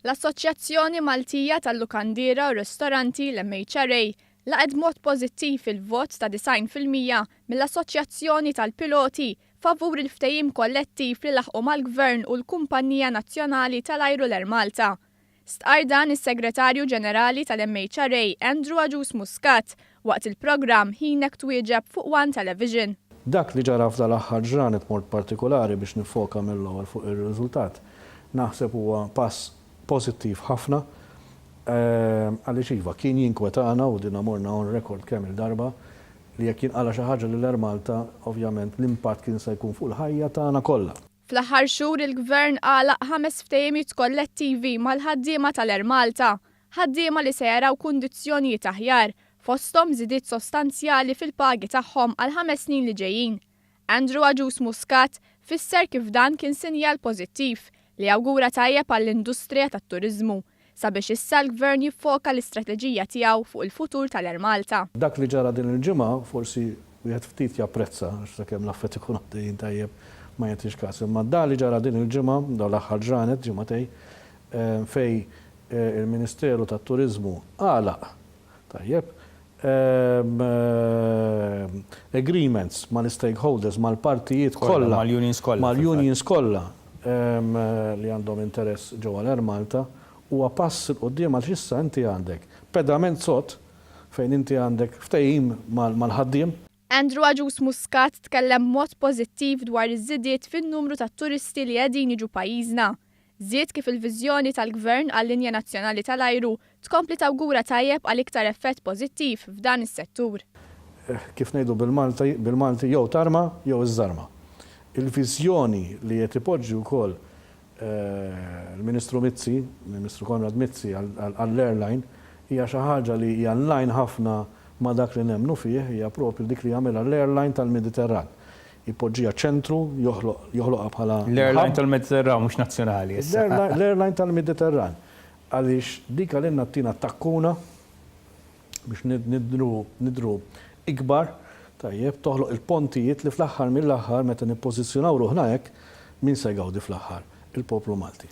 L-Assoċjazzjoni Maltija tal-Lukandiera u r-Restoranti l-Mhra laqgħet mod pożittiv il-vot ta' 90% mill-Assoċjazzjoni tal-Piloti favur il-ftehim kollettiv li laħqu mal-Gvern u l-Kumpanija Nazzjonali tal-Ajru l-Air Malta. Stqarr dan is-Segretarju Ġenerali tal-Mhra Andrew Muscat waqt il-programm Ħinek twieġeb fuq One Television. Dak li ġara f'dal-aħħar ġranet mod partikolari biex nifoka mill-ewwel fuq ir-riżultat naħseb huwa pass pożittiv ħafna għaliex iva kien jinkwetana u din morna on record kemm il-darba li jekk jinqala xi ħaġa lil Air Malta, ovvjament l-impatt kien se jkun fuq il-ħajja tagħna kollha. Fl-aħħar xhur il-Gvern għalaq 5 ftehimiet kollettivi mal-ħaddiema tal-Air Malta, ħaddiema li se jaraw kundizzjonijiet aħjar fosthom żidiet sostanzjali fil-pagi tagħhom għal 5 snin li ġejjin. Andrew Muscat fisser kif dan kien sinjal pożittiv li awgura tajjeb għall-industrija tat-turiżmu sabiex issa l-Gvern jiffoka l-istrateġija tiegħu fuq il-futur tal-Air Malta. Dak li ġara din il-ġimgħa forsi wieħed ftit japprezza għax sakemm l-affett ikun għaddejjin tajjeb ma jagħtix każ. Imma dak li ġara din il-ġimgħa dawn l-aħħar ġranet ġimgħatej fejn il-Ministeru tat-Turiżmu għalaq tajjeb agreements mal-stakeholders, mal-partijiet kollha, mal-unions kollha li għandhom interess ġewwa l-Air Malta huwa pass il qudiem għal x'issa inti għandek pedament sod fejn inti għandek ftehim mal-ħaddiem. Andrew Muscat tkellem mod pożittiv dwar iż-żidiet fin-numru tat-turisti li qegħdin jiġu pajjiżna. Żied kif il-viżjoni tal-Gvern għall-linja nazzjonali tal-ajru tkompli tawgura tajjeb għal iktar effett pożittiv f'dan is-settur. Kif ngħidu bil-Malti jew tarma jew iż-żarma. Il-viżjoni li qed ipoġġi wkoll il-Ministru Mizzi, il-Ministru Konrad Mizzi għall-airline hija xi ħaġa li hija in-line ħafna ma' dak li nemmnu fih, hija proprju dik li jagħmilha l-airline tal-Mediterran. Ipoġġija ċentru, joħloqha bħala l-airline tal-Mediterran mhux nazzjonali. L-airline tal-Mediterran. Għaliex dik għalina tina takkuna biex nidru ikbar, tajjeb toħloq il-pontijiet li fl-aħħar mill-aħħar meta nippożizzjonaw ruħna hekk min se jgawdi fl-aħħar il-poplu Malti.